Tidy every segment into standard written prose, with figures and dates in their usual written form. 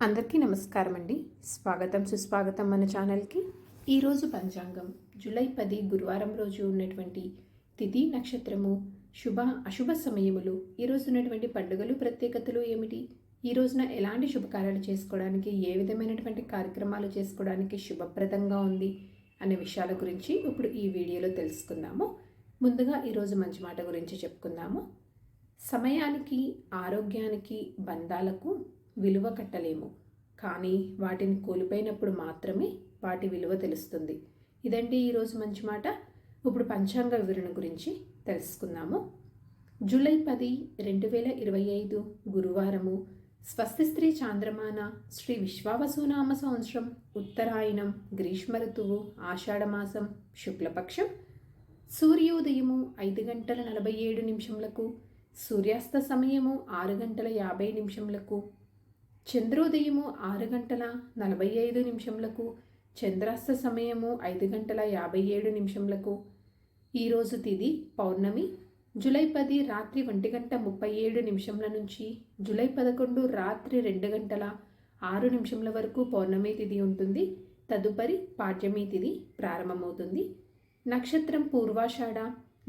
అందరికీ నమస్కారం అండి. స్వాగతం సుస్వాగతం మన ఛానల్కి. ఈరోజు పంచాంగం జూలై 10 గురువారం రోజు ఉన్నటువంటి తిథి నక్షత్రము అశుభ సమయములు, ఈరోజు ఉన్నటువంటి పండుగలు ప్రత్యేకతలు ఏమిటి, ఈ రోజున ఎలాంటి శుభకార్యాలు చేసుకోవడానికి, ఏ విధమైనటువంటి కార్యక్రమాలు చేసుకోవడానికి శుభప్రదంగా ఉంది అనే విషయాల గురించి ఇప్పుడు ఈ వీడియోలో తెలుసుకుందాము. ముందుగా ఈరోజు మంచి మాట గురించి చెప్పుకుందాము. సమయానికి, ఆరోగ్యానికి, బంధాలకు విలువ కట్టలేము, కానీ వాటిని కోల్పోయినప్పుడు మాత్రమే వాటి విలువ తెలుస్తుంది. ఇదండి ఈరోజు మంచి మాట. ఇప్పుడు పంచాంగ వివరణ గురించి తెలుసుకుందాము. జూలై 10, 2025 గురువారము. స్వస్తి స్త్రీ చాంద్రమాన శ్రీ విశ్వావసునామ సంవత్సరం, ఉత్తరాయణం, గ్రీష్మ ఋతువు, ఆషాఢమాసం, శుక్లపక్షం. సూర్యోదయము 5:47, సూర్యాస్త సమయము 6:50, చంద్రోదయము 6:45, చంద్రాస్త సమయము 5:57. ఈరోజు తిథి పౌర్ణమి. జూలై 10 రాత్రి 1:37 నుంచి జూలై 11 రాత్రి 2:06 వరకు పౌర్ణమి తిథి ఉంటుంది. తదుపరి పాడ్యమి తిథి ప్రారంభమవుతుంది. నక్షత్రం పూర్వాషాఢ.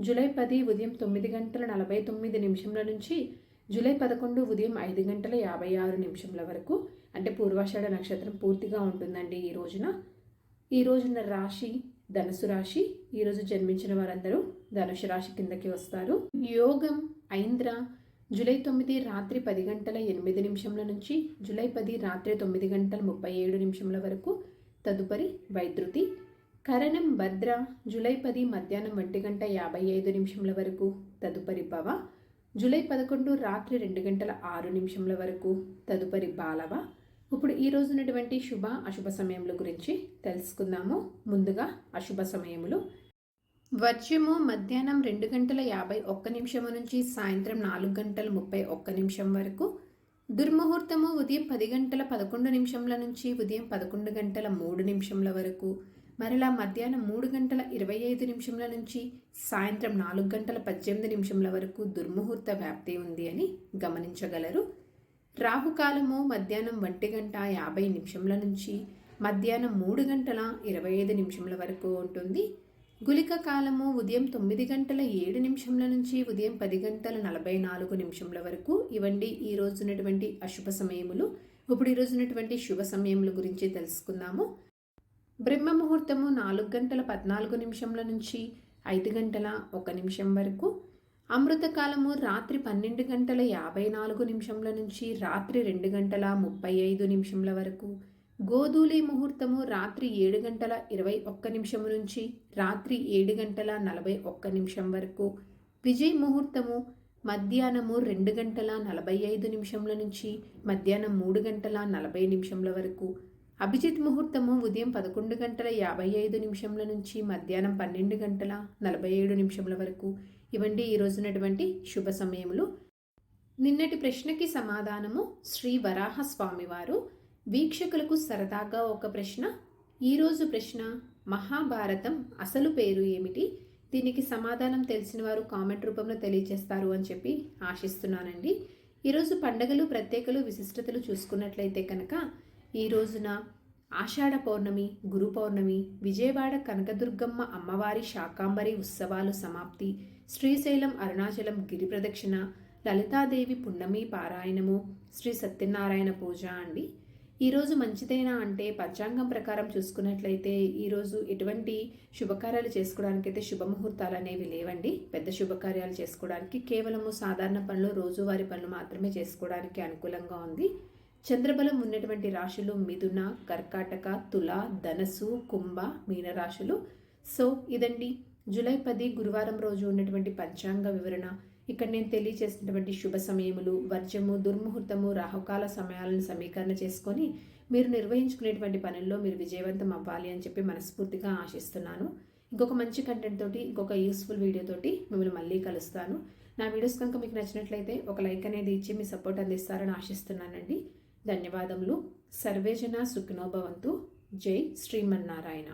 జూలై 10 ఉదయం 9:49 నుంచి జూలై 11 ఉదయం 5:56 వరకు, అంటే పూర్వాషాఢ నక్షత్రం పూర్తిగా ఉంటుందండి ఈ రోజున రాశి ధనుసు రాశి. ఈరోజు జన్మించిన వారందరూ ధనుసు రాశి కిందకి వస్తారు. యోగం ఐంద్ర. జూలై 9 రాత్రి 10:08 నుంచి జూలై 10 రాత్రి 9:37 వరకు. తదుపరి వైద్యుతి. కరణం భద్ర. జూలై 10 మధ్యాహ్నం 1:55 వరకు. తదుపరి భవ. జూలై 11 రాత్రి 2:06 వరకు. తదుపరి బాలవ. ఇప్పుడు ఈ రోజు ఉన్నటువంటి శుభ అశుభ సమయముల గురించి తెలుసుకుందాము. ముందుగా అశుభ సమయములు. వర్జ్యము మధ్యాహ్నం 2:51 నుంచి సాయంత్రం 4:31 వరకు. దుర్ముహూర్తము ఉదయం 10:11 నుంచి ఉదయం 11:03 వరకు. మరలా మధ్యాహ్నం 3:25 నుంచి సాయంత్రం 4:18 వరకు దుర్ముహూర్త వ్యాప్తి ఉంది అని గమనించగలరు. రాహుకాలము మధ్యాహ్నం 1:50 నుంచి మధ్యాహ్నం 3:25 వరకు ఉంటుంది. గుళిక కాలము ఉదయం 9:07 నుంచి ఉదయం 10:44 వరకు. ఇవండి ఈ రోజునటువంటి అశుభ సమయములు. ఇప్పుడు ఈ రోజునటువంటి శుభ సమయముల గురించి తెలుసుకుందాము. బ్రహ్మ ముహూర్తము 4:14 నుంచి 5:01 వరకు. అమృతకాలము రాత్రి 12:54 నుంచి రాత్రి 2:35 వరకు. గోధూలి ముహూర్తము రాత్రి 7:21 నుంచి రాత్రి 7:41 వరకు. విజయ్ ముహూర్తము మధ్యాహ్నము 2:45 నుంచి మధ్యాహ్నం 3:40 వరకు. అభిజిత్ ముహూర్తము ఉదయం 11:55 నుంచి మధ్యాహ్నం 12:47 వరకు. ఇవండి ఈ రోజునటువంటి శుభ సమయములు. నిన్నటి ప్రశ్నకి సమాధానము శ్రీ వరాహ స్వామివారు. వీక్షకులకు సరదాగా ఒక ప్రశ్న. ఈరోజు ప్రశ్న, మహాభారతం అసలు పేరు ఏమిటి? దీనికి సమాధానం తెలిసిన వారు కామెంట్ రూపంలో తెలియజేస్తారు అని చెప్పి ఆశిస్తున్నానండి. ఈరోజు పండగలు, ప్రత్యేకలు, విశిష్టతలు చూసుకున్నట్లయితే కనుక ఈ రోజున ఆషాఢ పౌర్ణమి, గురు పౌర్ణమి, విజయవాడ కనకదుర్గమ్మ అమ్మవారి శాకాంబరి ఉత్సవాలు సమాప్తి, శ్రీశైలం అరుణాచలం గిరి ప్రదక్షిణ, లలితాదేవి పున్నమి పారాయణము, శ్రీ సత్యనారాయణ పూజ అండి. ఈరోజు మంచిదైనా అంటే పంచాంగం ప్రకారం చూసుకున్నట్లయితే ఈరోజు ఎటువంటి శుభకార్యాలు చేసుకోవడానికైతే శుభముహూర్తాలు అనేవి లేవండి. పెద్ద శుభకార్యాలు చేసుకోవడానికి కేవలము సాధారణ పనులు, రోజువారీ పనులు మాత్రమే చేసుకోవడానికి అనుకూలంగా ఉంది. చంద్రబలం ఉన్నటువంటి రాశులు మిథున, కర్కాటక, తుల, ధనస్సు, కుంభ, మీనరాశులు. సో ఇదండి జూలై 10 గురువారం రోజు ఉన్నటువంటి పంచాంగ వివరణ. ఇక్కడ నేను తెలియజేసినటువంటి శుభ సమయములు, వర్జము, దుర్ముహూర్తము, రాహుకాల సమయాలను సమీకరణ చేసుకొని మీరు నిర్వహించుకునేటువంటి పనుల్లో మీరు విజయవంతం అవ్వాలి అని చెప్పి మనస్ఫూర్తిగా ఆశిస్తున్నాను. ఇంకొక మంచి కంటెంట్ తోటి, ఇంకొక యూస్ఫుల్ వీడియో తోటి మిమ్మల్ని మళ్ళీ కలుస్తాను. నా వీడియోస్ కనుక మీకు నచ్చినట్లయితే ఒక లైక్ అనేది ఇచ్చి మీ సపోర్ట్ అందిస్తారని ఆశిస్తున్నానండి. ధన్యవాదములు. సర్వేజన సుఖినో భవంతు. జై శ్రీమన్నారాయణ.